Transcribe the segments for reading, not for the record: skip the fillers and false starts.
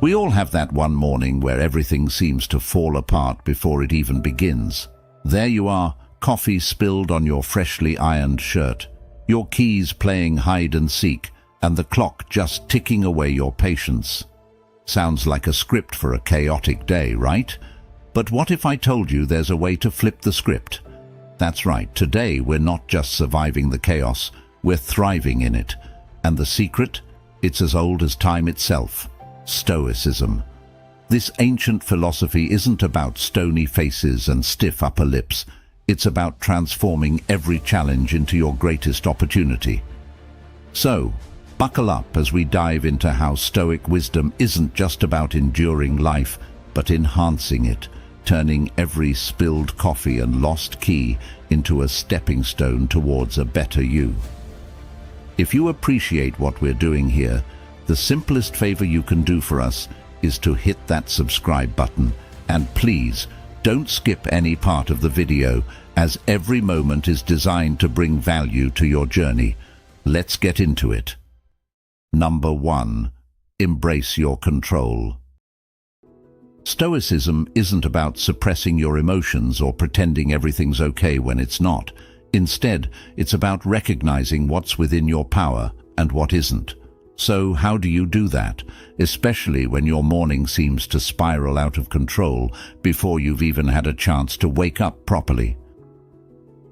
We all have that one morning where everything seems to fall apart before it even begins. There you are, coffee spilled on your freshly ironed shirt, your keys playing hide and seek, and the clock just ticking away your patience. Sounds like a script for a chaotic day, right? But what if I told you there's a way to flip the script? That's right, today we're not just surviving the chaos, we're thriving in it. And the secret? It's as old as time itself. Stoicism. This ancient philosophy isn't about stony faces and stiff upper lips. It's about transforming every challenge into your greatest opportunity. So, buckle up as we dive into how Stoic wisdom isn't just about enduring life, but enhancing it, turning every spilled coffee and lost key into a stepping stone towards a better you. If you appreciate what we're doing here, the simplest favor you can do for us is to hit that subscribe button, and please don't skip any part of the video, as every moment is designed to bring value to your journey. Let's get into it. Number 1. Embrace your control. Stoicism isn't about suppressing your emotions or pretending everything's okay when it's not. Instead, it's about recognizing what's within your power and what isn't. So how do you do that, especially when your morning seems to spiral out of control before you've even had a chance to wake up properly?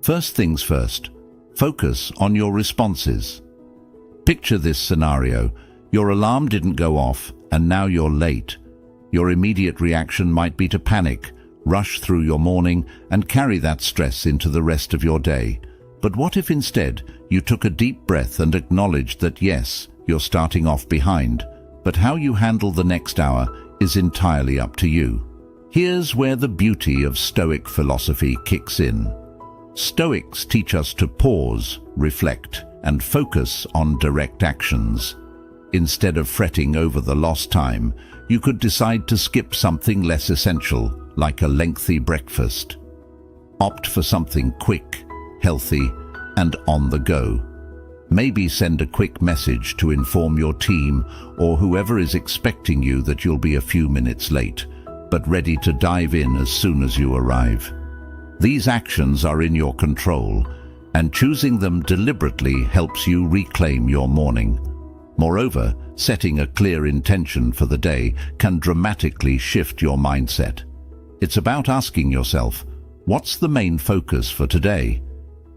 First things first, focus on your responses. Picture this scenario. Your alarm didn't go off and now you're late. Your immediate reaction might be to panic, rush through your morning, and carry that stress into the rest of your day. But what if instead you took a deep breath and acknowledged that yes, you're starting off behind, but how you handle the next hour is entirely up to you? Here's where the beauty of Stoic philosophy kicks in. Stoics teach us to pause, reflect, and focus on direct actions. Instead of fretting over the lost time, you could decide to skip something less essential, like a lengthy breakfast. Opt for something quick, healthy, and on the go. Maybe send a quick message to inform your team or whoever is expecting you that you'll be a few minutes late, but ready to dive in as soon as you arrive. These actions are in your control, and choosing them deliberately helps you reclaim your morning. Moreover, setting a clear intention for the day can dramatically shift your mindset. It's about asking yourself, what's the main focus for today?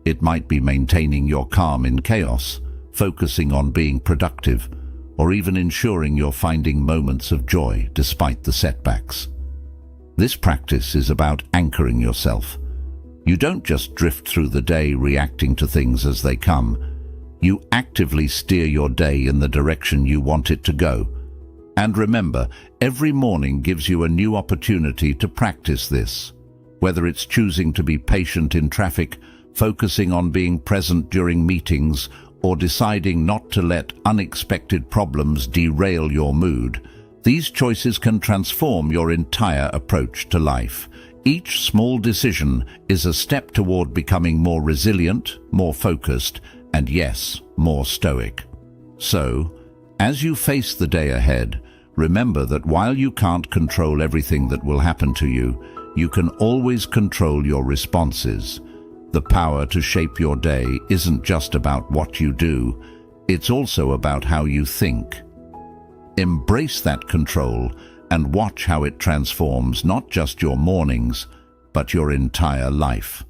It might be maintaining your calm in chaos, focusing on being productive, or even ensuring you're finding moments of joy despite the setbacks. This practice is about anchoring yourself. You don't just drift through the day reacting to things as they come. You actively steer your day in the direction you want it to go. And remember, every morning gives you a new opportunity to practice this. Whether it's choosing to be patient in traffic, focusing on being present during meetings, or deciding not to let unexpected problems derail your mood, these choices can transform your entire approach to life. Each small decision is a step toward becoming more resilient, more focused, and yes, more stoic. So, as you face the day ahead, remember that while you can't control everything that will happen to you, you can always control your responses. The power to shape your day isn't just about what you do, it's also about how you think. Embrace that control and watch how it transforms not just your mornings, but your entire life.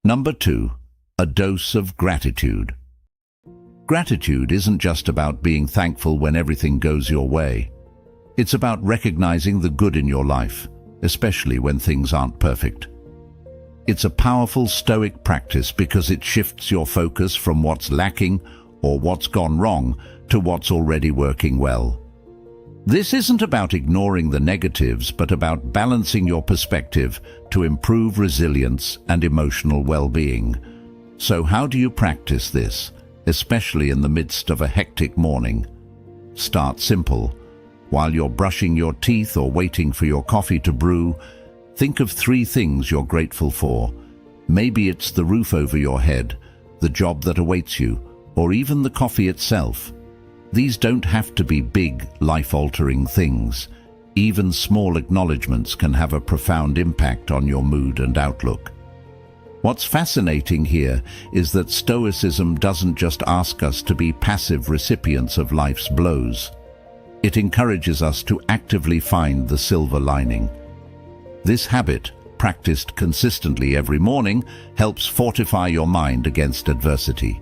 Number 2. A dose of gratitude. Gratitude isn't just about being thankful when everything goes your way. It's about recognizing the good in your life, especially when things aren't perfect. It's a powerful Stoic practice because it shifts your focus from what's lacking or what's gone wrong to what's already working well. This isn't about ignoring the negatives, but about balancing your perspective to improve resilience and emotional well-being. So how do you practice this, especially in the midst of a hectic morning? Start simple. While you're brushing your teeth or waiting for your coffee to brew, think of 3 things you're grateful for. Maybe it's the roof over your head, the job that awaits you, or even the coffee itself. These don't have to be big, life-altering things. Even small acknowledgements can have a profound impact on your mood and outlook. What's fascinating here is that Stoicism doesn't just ask us to be passive recipients of life's blows. It encourages us to actively find the silver lining. This habit, practiced consistently every morning, helps fortify your mind against adversity.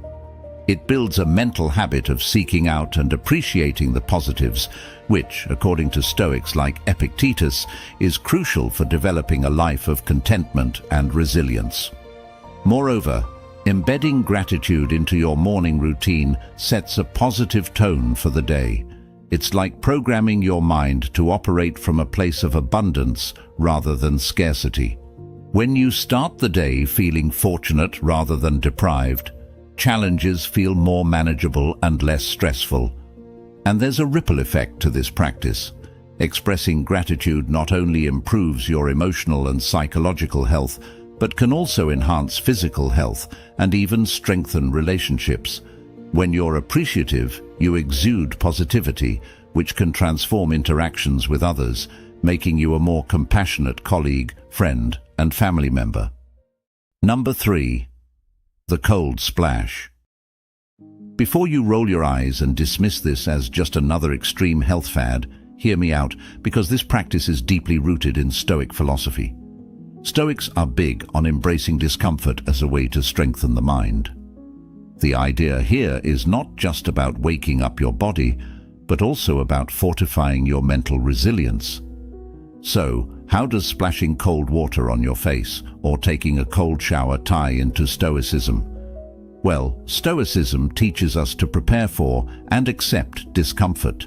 It builds a mental habit of seeking out and appreciating the positives, which, according to Stoics like Epictetus, is crucial for developing a life of contentment and resilience. Moreover, embedding gratitude into your morning routine sets a positive tone for the day. It's like programming your mind to operate from a place of abundance rather than scarcity. When you start the day feeling fortunate rather than deprived, challenges feel more manageable and less stressful. And there's a ripple effect to this practice. Expressing gratitude not only improves your emotional and psychological health, but can also enhance physical health and even strengthen relationships. When you're appreciative, you exude positivity, which can transform interactions with others, making you a more compassionate colleague, friend, and family member. Number 3. The cold splash. Before you roll your eyes and dismiss this as just another extreme health fad, hear me out, because this practice is deeply rooted in Stoic philosophy. Stoics are big on embracing discomfort as a way to strengthen the mind. The idea here is not just about waking up your body, but also about fortifying your mental resilience. So, how does splashing cold water on your face or taking a cold shower tie into Stoicism? Well, Stoicism teaches us to prepare for and accept discomfort,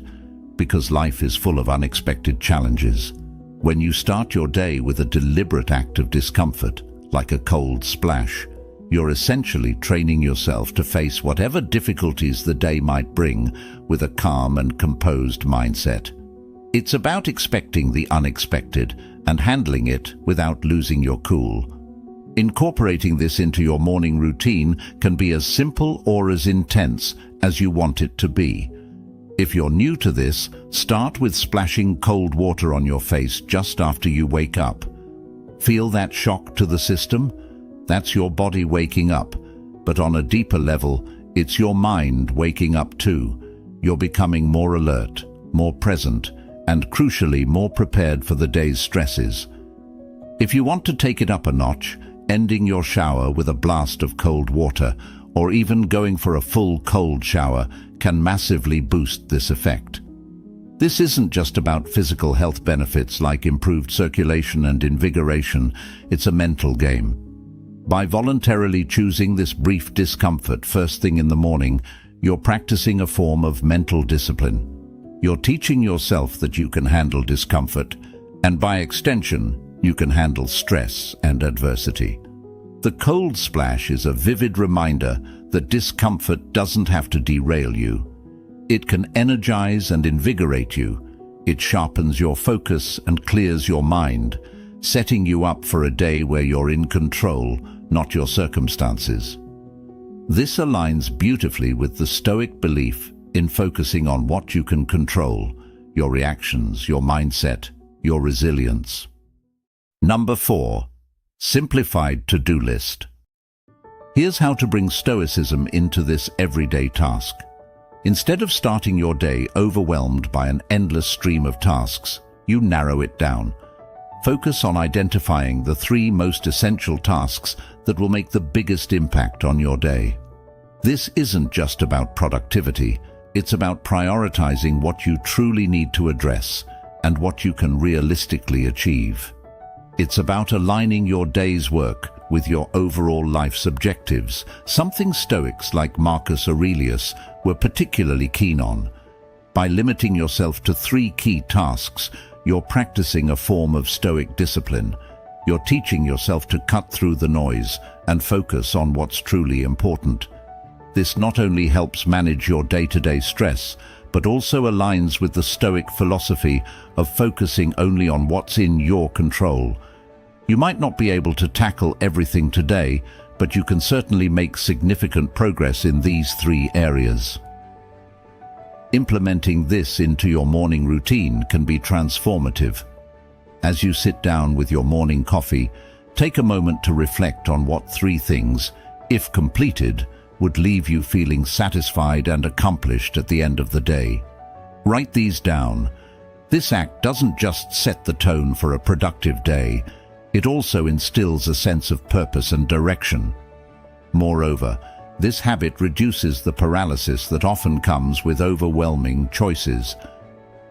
because life is full of unexpected challenges. When you start your day with a deliberate act of discomfort, like a cold splash, you're essentially training yourself to face whatever difficulties the day might bring with a calm and composed mindset. It's about expecting the unexpected and handling it without losing your cool. Incorporating this into your morning routine can be as simple or as intense as you want it to be. If you're new to this, start with splashing cold water on your face just after you wake up. Feel that shock to the system? That's your body waking up, but on a deeper level, it's your mind waking up too. You're becoming more alert, more present, and crucially more prepared for the day's stresses. If you want to take it up a notch, ending your shower with a blast of cold water, or even going for a full cold shower, can massively boost this effect. This isn't just about physical health benefits like improved circulation and invigoration, it's a mental game. By voluntarily choosing this brief discomfort first thing in the morning, you're practicing a form of mental discipline. You're teaching yourself that you can handle discomfort, and by extension, you can handle stress and adversity. The cold splash is a vivid reminder that discomfort doesn't have to derail you. It can energize and invigorate you. It sharpens your focus and clears your mind, setting you up for a day where you're in control, not your circumstances. This aligns beautifully with the Stoic belief in focusing on what you can control, your reactions, your mindset, your resilience. Number 4. Simplified to-do list. Here's how to bring Stoicism into this everyday task. Instead of starting your day overwhelmed by an endless stream of tasks, you narrow it down. Focus on identifying the 3 most essential tasks that will make the biggest impact on your day. This isn't just about productivity, it's about prioritizing what you truly need to address and what you can realistically achieve. It's about aligning your day's work with your overall life's objectives, something Stoics like Marcus Aurelius were particularly keen on. By limiting yourself to 3 key tasks, you're practicing a form of Stoic discipline. You're teaching yourself to cut through the noise and focus on what's truly important. This not only helps manage your day-to-day stress, but also aligns with the Stoic philosophy of focusing only on what's in your control. You might not be able to tackle everything today, but you can certainly make significant progress in these 3 areas. Implementing this into your morning routine can be transformative. As you sit down with your morning coffee, take a moment to reflect on what 3 things, if completed, would leave you feeling satisfied and accomplished at the end of the day. Write these down. This act doesn't just set the tone for a productive day, it also instills a sense of purpose and direction. Moreover, this habit reduces the paralysis that often comes with overwhelming choices.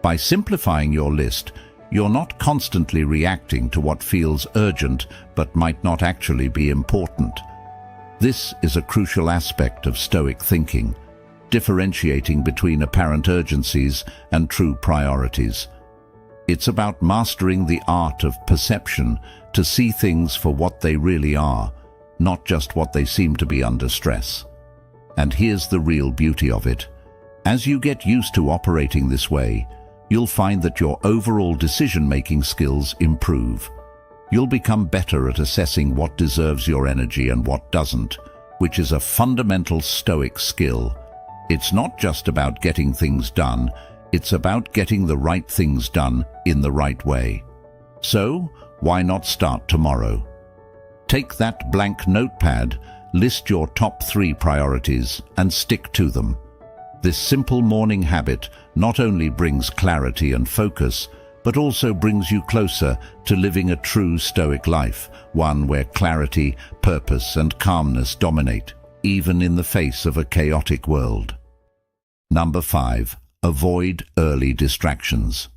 By simplifying your list, you're not constantly reacting to what feels urgent but might not actually be important. This is a crucial aspect of Stoic thinking, differentiating between apparent urgencies and true priorities. It's about mastering the art of perception to see things for what they really are, not just what they seem to be under stress. And here's the real beauty of it. As you get used to operating this way, you'll find that your overall decision-making skills improve. You'll become better at assessing what deserves your energy and what doesn't, which is a fundamental Stoic skill. It's not just about getting things done, it's about getting the right things done in the right way. So, why not start tomorrow? Take that blank notepad, list your top 3 priorities, and stick to them. This simple morning habit not only brings clarity and focus, but also brings you closer to living a true Stoic life, one where clarity, purpose, and calmness dominate, even in the face of a chaotic world. Number 5. Avoid early distractions.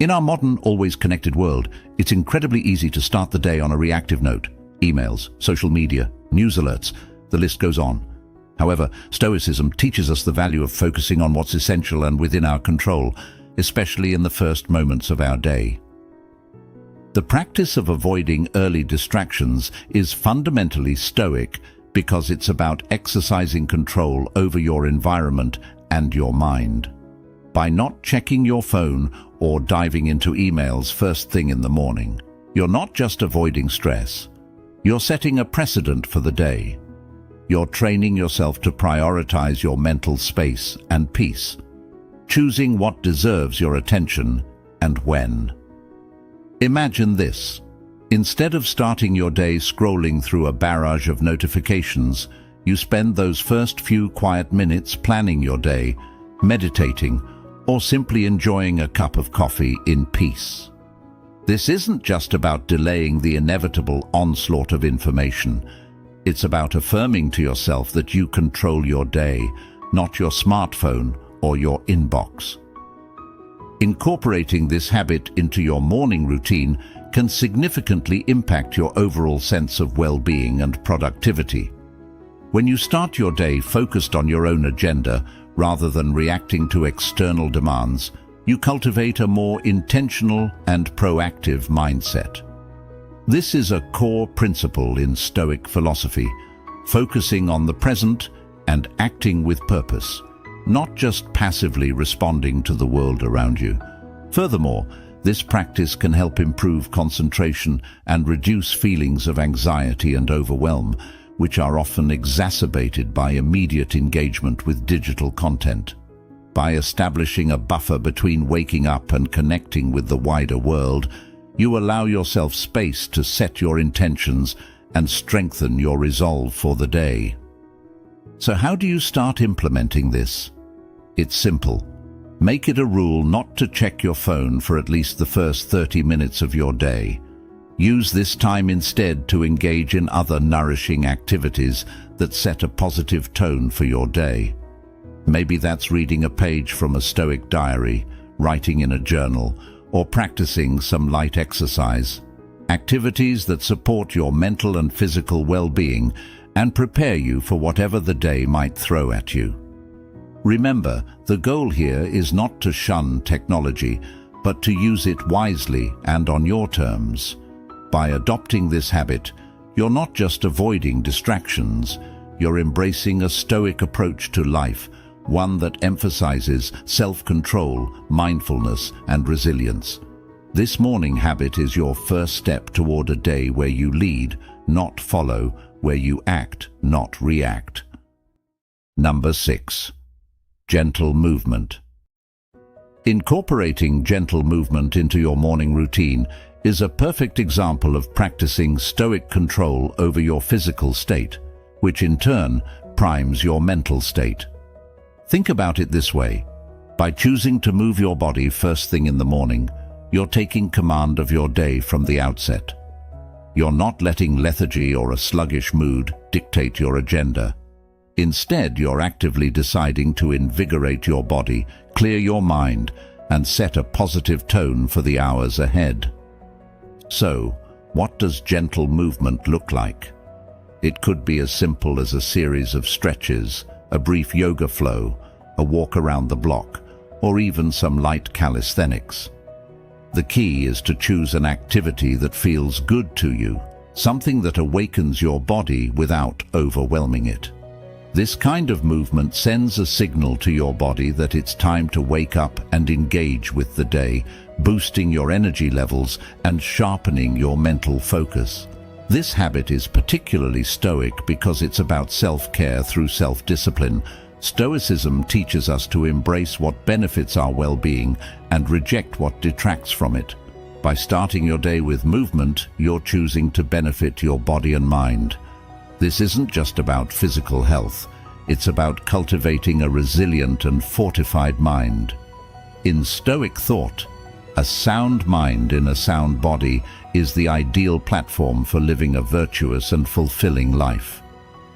In our modern, always connected world, it's incredibly easy to start the day on a reactive note. Emails, social media, news alerts, the list goes on. However, Stoicism teaches us the value of focusing on what's essential and within our control, especially in the first moments of our day. The practice of avoiding early distractions is fundamentally Stoic because it's about exercising control over your environment and your mind. By not checking your phone or diving into emails first thing in the morning, you're not just avoiding stress, you're setting a precedent for the day. You're training yourself to prioritize your mental space and peace, choosing what deserves your attention and when. Imagine this. Instead of starting your day scrolling through a barrage of notifications, you spend those first few quiet minutes planning your day, meditating, or simply enjoying a cup of coffee in peace. This isn't just about delaying the inevitable onslaught of information. It's about affirming to yourself that you control your day, not your smartphone or your inbox. Incorporating this habit into your morning routine can significantly impact your overall sense of well-being and productivity. When you start your day focused on your own agenda rather than reacting to external demands, you cultivate a more intentional and proactive mindset. This is a core principle in Stoic philosophy, focusing on the present and acting with purpose, not just passively responding to the world around you. Furthermore, this practice can help improve concentration and reduce feelings of anxiety and overwhelm, which are often exacerbated by immediate engagement with digital content. By establishing a buffer between waking up and connecting with the wider world, you allow yourself space to set your intentions and strengthen your resolve for the day. So how do you start implementing this? It's simple. Make it a rule not to check your phone for at least the first 30 minutes of your day. Use this time instead to engage in other nourishing activities that set a positive tone for your day. Maybe that's reading a page from a Stoic diary, writing in a journal, or practicing some light exercise. Activities that support your mental and physical well-being and prepare you for whatever the day might throw at you. Remember, the goal here is not to shun technology, but to use it wisely and on your terms. By adopting this habit, you're not just avoiding distractions, you're embracing a Stoic approach to life, one that emphasizes self-control, mindfulness, and resilience. This morning habit is your first step toward a day where you lead, not follow, where you act, not react. Number 6. Gentle movement. Incorporating gentle movement into your morning routine is a perfect example of practicing stoic control over your physical state, which in turn primes your mental state. Think about it this way. By choosing to move your body first thing in the morning, you're taking command of your day from the outset. You're not letting lethargy or a sluggish mood dictate your agenda. Instead, you're actively deciding to invigorate your body, clear your mind, and set a positive tone for the hours ahead. So, what does gentle movement look like? It could be as simple as a series of stretches, a brief yoga flow, a walk around the block, or even some light calisthenics. The key is to choose an activity that feels good to you, something that awakens your body without overwhelming it. This kind of movement sends a signal to your body that it's time to wake up and engage with the day, boosting your energy levels and sharpening your mental focus. This habit is particularly stoic because it's about self-care through self-discipline. Stoicism teaches us to embrace what benefits our well-being and reject what detracts from it. By starting your day with movement, you're choosing to benefit your body and mind. This isn't just about physical health. It's about cultivating a resilient and fortified mind. In Stoic thought, a sound mind in a sound body is the ideal platform for living a virtuous and fulfilling life.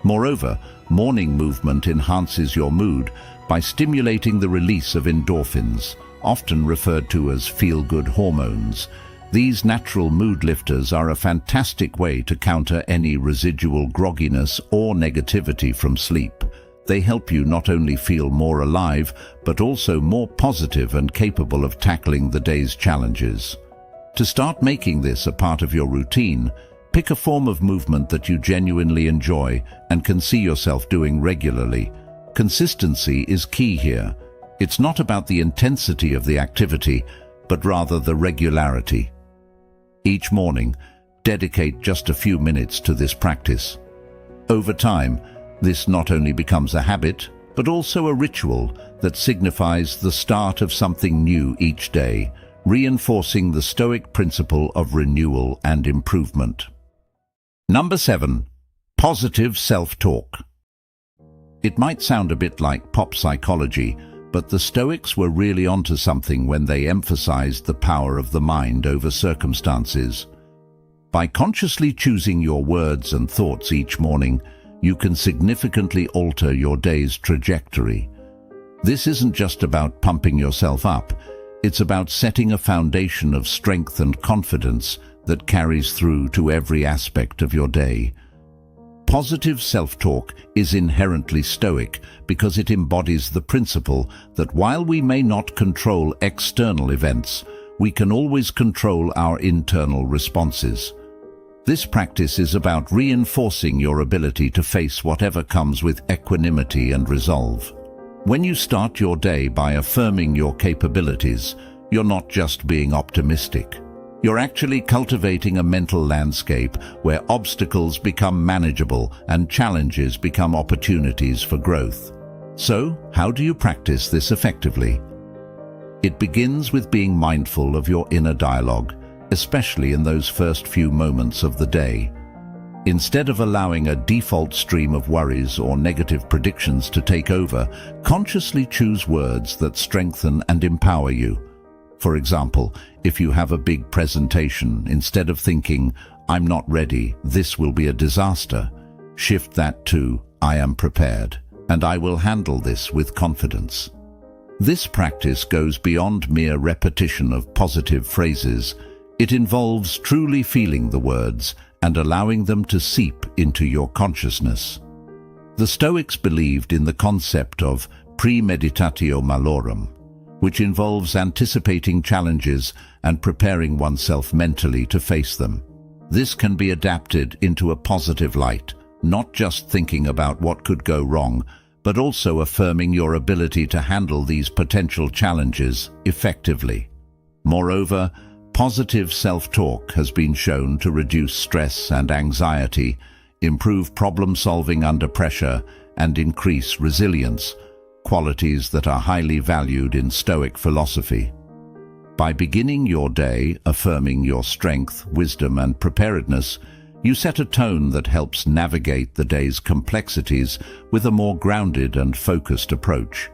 Moreover, morning movement enhances your mood by stimulating the release of endorphins, often referred to as feel-good hormones. These natural mood lifters are a fantastic way to counter any residual grogginess or negativity from sleep. They help you not only feel more alive, but also more positive and capable of tackling the day's challenges. To start making this a part of your routine, pick a form of movement that you genuinely enjoy and can see yourself doing regularly. Consistency is key here. It's not about the intensity of the activity, but rather the regularity. Each morning, dedicate just a few minutes to this practice. Over time, this not only becomes a habit, but also a ritual that signifies the start of something new each day, reinforcing the Stoic principle of renewal and improvement. Number 7. Positive self-talk. It might sound a bit like pop psychology, but the Stoics were really onto something when they emphasized the power of the mind over circumstances. By consciously choosing your words and thoughts each morning, you can significantly alter your day's trajectory. This isn't just about pumping yourself up, it's about setting a foundation of strength and confidence that carries through to every aspect of your day. Positive self-talk is inherently Stoic because it embodies the principle that while we may not control external events, we can always control our internal responses. This practice is about reinforcing your ability to face whatever comes with equanimity and resolve. When you start your day by affirming your capabilities, you're not just being optimistic. You're actually cultivating a mental landscape where obstacles become manageable and challenges become opportunities for growth. So, how do you practice this effectively? It begins with being mindful of your inner dialogue, especially in those first few moments of the day. Instead of allowing a default stream of worries or negative predictions to take over, consciously choose words that strengthen and empower you. For example, if you have a big presentation, instead of thinking, "I'm not ready, this will be a disaster," shift that to, "I am prepared, and I will handle this with confidence." This practice goes beyond mere repetition of positive phrases. It involves truly feeling the words and allowing them to seep into your consciousness. The Stoics believed in the concept of premeditatio malorum, which involves anticipating challenges and preparing oneself mentally to face them. This can be adapted into a positive light, not just thinking about what could go wrong, but also affirming your ability to handle these potential challenges effectively. Moreover, positive self-talk has been shown to reduce stress and anxiety, improve problem-solving under pressure, and increase resilience, qualities that are highly valued in Stoic philosophy. By beginning your day affirming your strength, wisdom, and preparedness, you set a tone that helps navigate the day's complexities with a more grounded and focused approach.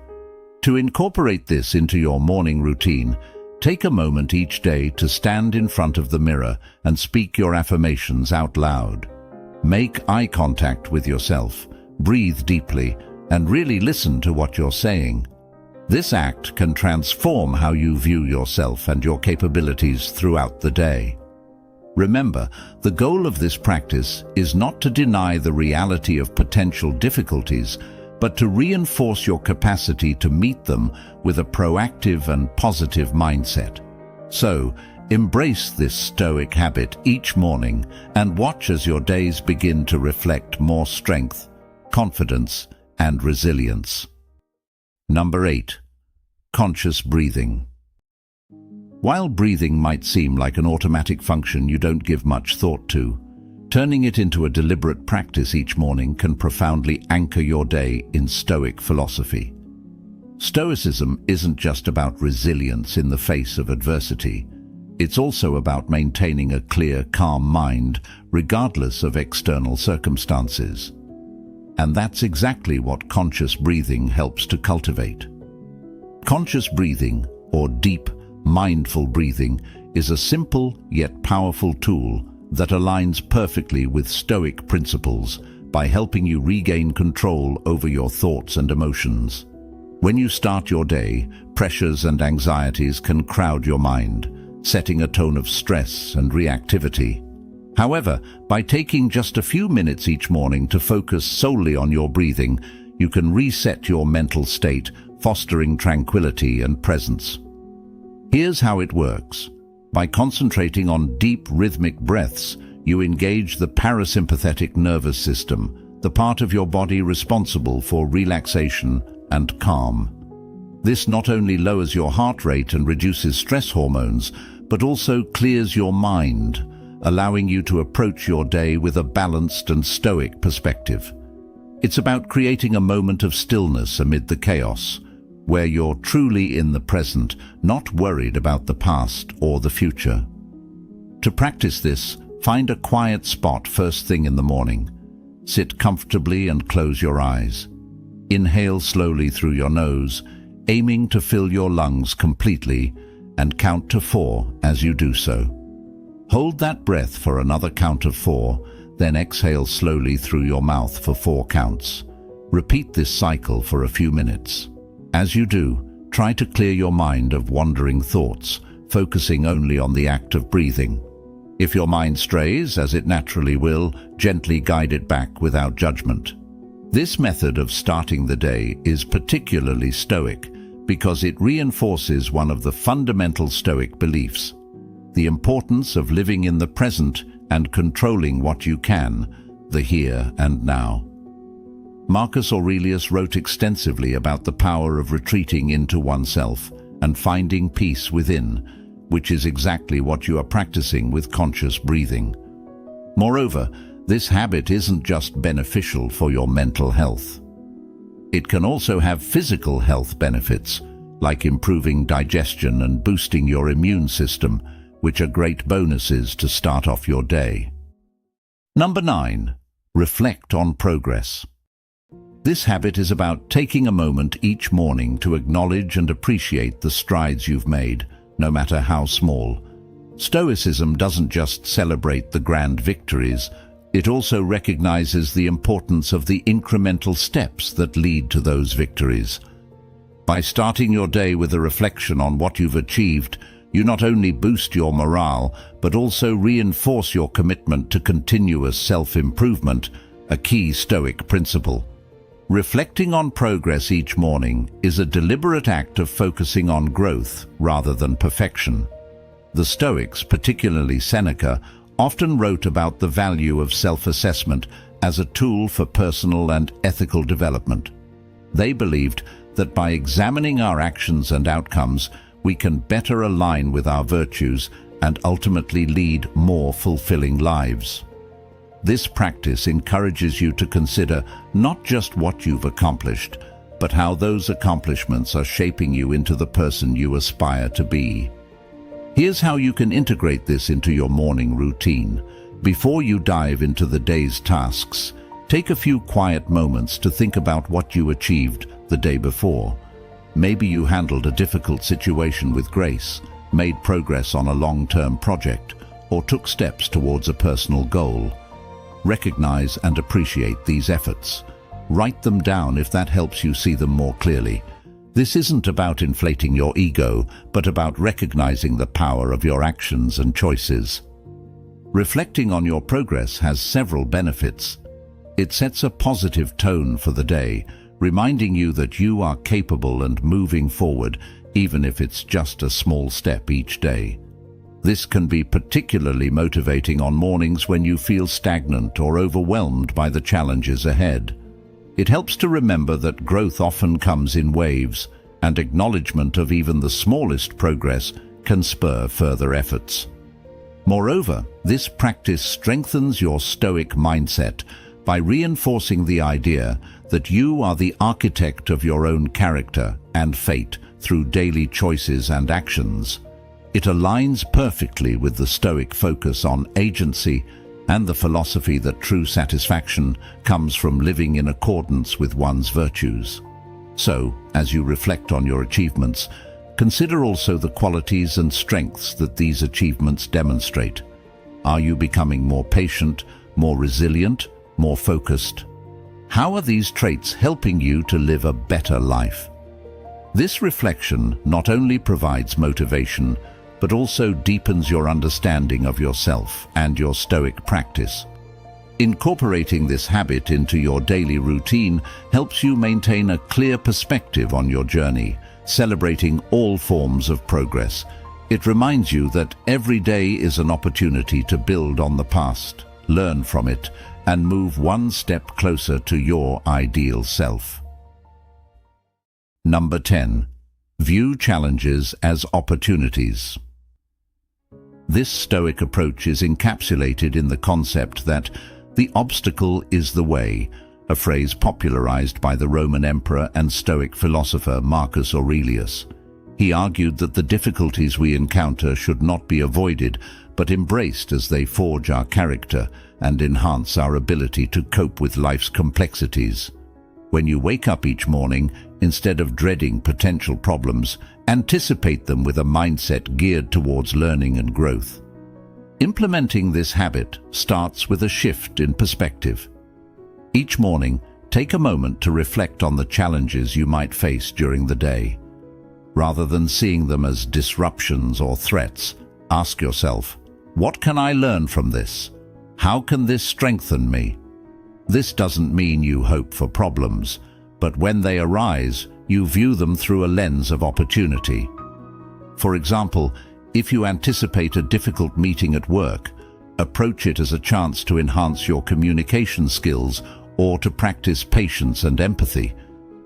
To incorporate this into your morning routine, take a moment each day to stand in front of the mirror and speak your affirmations out loud. Make eye contact with yourself, breathe deeply, and really listen to what you're saying. This act can transform how you view yourself and your capabilities throughout the day. Remember, the goal of this practice is not to deny the reality of potential difficulties, but to reinforce your capacity to meet them with a proactive and positive mindset. So, embrace this Stoic habit each morning and watch as your days begin to reflect more strength, confidence, and resilience. Number 8. Conscious breathing. While breathing might seem like an automatic function you don't give much thought to, turning it into a deliberate practice each morning can profoundly anchor your day in Stoic philosophy. Stoicism isn't just about resilience in the face of adversity. It's also about maintaining a clear, calm mind, regardless of external circumstances. And that's exactly what conscious breathing helps to cultivate. Conscious breathing, or deep, mindful breathing, is a simple yet powerful tool that aligns perfectly with Stoic principles by helping you regain control over your thoughts and emotions. When you start your day, pressures and anxieties can crowd your mind, setting a tone of stress and reactivity. However, by taking just a few minutes each morning to focus solely on your breathing, you can reset your mental state, fostering tranquility and presence. Here's how it works. By concentrating on deep rhythmic breaths, you engage the parasympathetic nervous system, the part of your body responsible for relaxation and calm. This not only lowers your heart rate and reduces stress hormones, but also clears your mind, allowing you to approach your day with a balanced and Stoic perspective. It's about creating a moment of stillness amid the chaos, where you're truly in the present, not worried about the past or the future. To practice this, find a quiet spot first thing in the morning. Sit comfortably and close your eyes. Inhale slowly through your nose, aiming to fill your lungs completely, and count to 4 as you do so. Hold that breath for another count of 4, then exhale slowly through your mouth for 4 counts. Repeat this cycle for a few minutes. As you do, try to clear your mind of wandering thoughts, focusing only on the act of breathing. If your mind strays, as it naturally will, gently guide it back without judgment. This method of starting the day is particularly Stoic because it reinforces one of the fundamental Stoic beliefs: the importance of living in the present and controlling what you can, the here and now. Marcus Aurelius wrote extensively about the power of retreating into oneself and finding peace within, which is exactly what you are practicing with conscious breathing. Moreover, this habit isn't just beneficial for your mental health. It can also have physical health benefits, like improving digestion and boosting your immune system, which are great bonuses to start off your day. Number 9. Reflect on progress. This habit is about taking a moment each morning to acknowledge and appreciate the strides you've made, no matter how small. Stoicism doesn't just celebrate the grand victories, it also recognizes the importance of the incremental steps that lead to those victories. By starting your day with a reflection on what you've achieved, you not only boost your morale, but also reinforce your commitment to continuous self-improvement, a key Stoic principle. Reflecting on progress each morning is a deliberate act of focusing on growth rather than perfection. The Stoics, particularly Seneca, often wrote about the value of self-assessment as a tool for personal and ethical development. They believed that by examining our actions and outcomes, we can better align with our virtues and ultimately lead more fulfilling lives. This practice encourages you to consider not just what you've accomplished, but how those accomplishments are shaping you into the person you aspire to be. Here's how you can integrate this into your morning routine. Before you dive into the day's tasks, take a few quiet moments to think about what you achieved the day before. Maybe you handled a difficult situation with grace, made progress on a long-term project, or took steps towards a personal goal. Recognize and appreciate these efforts. Write them down if that helps you see them more clearly. This isn't about inflating your ego, but about recognizing the power of your actions and choices. Reflecting on your progress has several benefits. It sets a positive tone for the day, reminding you that you are capable and moving forward, even if it's just a small step each day. This can be particularly motivating on mornings when you feel stagnant or overwhelmed by the challenges ahead. It helps to remember that growth often comes in waves, and acknowledgement of even the smallest progress can spur further efforts. Moreover, this practice strengthens your stoic mindset by reinforcing the idea that you are the architect of your own character and fate through daily choices and actions. It aligns perfectly with the Stoic focus on agency and the philosophy that true satisfaction comes from living in accordance with one's virtues. So, as you reflect on your achievements, consider also the qualities and strengths that these achievements demonstrate. Are you becoming more patient, more resilient, more focused? How are these traits helping you to live a better life? This reflection not only provides motivation, but also deepens your understanding of yourself and your Stoic practice. Incorporating this habit into your daily routine helps you maintain a clear perspective on your journey, celebrating all forms of progress. It reminds you that every day is an opportunity to build on the past, learn from it, and move one step closer to your ideal self. Number 10. View challenges as opportunities. This Stoic approach is encapsulated in the concept that the obstacle is the way, a phrase popularized by the Roman emperor and Stoic philosopher Marcus Aurelius. He argued that the difficulties we encounter should not be avoided, but embraced as they forge our character and enhance our ability to cope with life's complexities. When you wake up each morning, instead of dreading potential problems, anticipate them with a mindset geared towards learning and growth. Implementing this habit starts with a shift in perspective. Each morning, take a moment to reflect on the challenges you might face during the day. Rather than seeing them as disruptions or threats, ask yourself, what can I learn from this? How can this strengthen me? This doesn't mean you hope for problems, but when they arise, you view them through a lens of opportunity. For example, if you anticipate a difficult meeting at work, approach it as a chance to enhance your communication skills or to practice patience and empathy.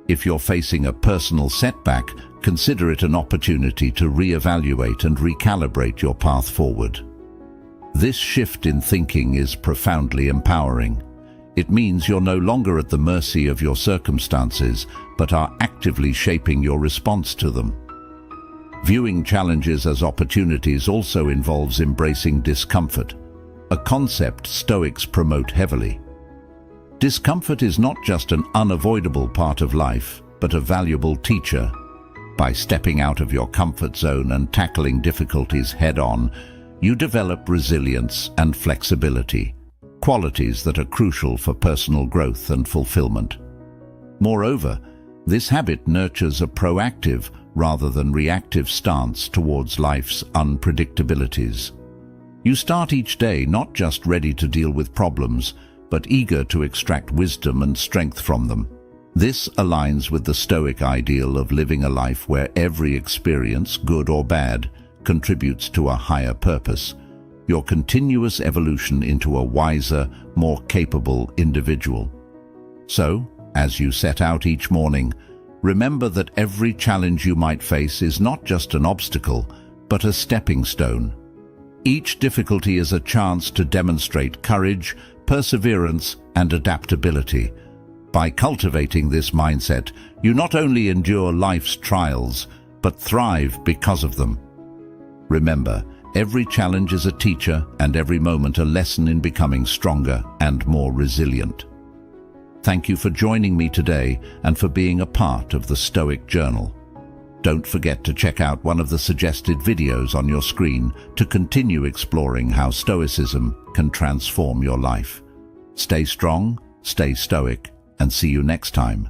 If you're facing a personal setback, consider it an opportunity to reevaluate and recalibrate your path forward. This shift in thinking is profoundly empowering. It means you're no longer at the mercy of your circumstances, but are actively shaping your response to them. Viewing challenges as opportunities also involves embracing discomfort, a concept Stoics promote heavily. Discomfort is not just an unavoidable part of life, but a valuable teacher. By stepping out of your comfort zone and tackling difficulties head-on, you develop resilience and flexibility, qualities that are crucial for personal growth and fulfillment. Moreover, this habit nurtures a proactive rather than reactive stance towards life's unpredictabilities. You start each day not just ready to deal with problems, but eager to extract wisdom and strength from them. This aligns with the Stoic ideal of living a life where every experience, good or bad, contributes to a higher purpose, your continuous evolution into a wiser, more capable individual. So, as you set out each morning, remember that every challenge you might face is not just an obstacle, but a stepping stone. Each difficulty is a chance to demonstrate courage, perseverance, and adaptability. By cultivating this mindset, you not only endure life's trials, but thrive because of them. Remember, every challenge is a teacher and every moment a lesson in becoming stronger and more resilient. Thank you for joining me today and for being a part of the Stoic Journal. Don't forget to check out one of the suggested videos on your screen to continue exploring how Stoicism can transform your life. Stay strong, stay stoic, and see you next time.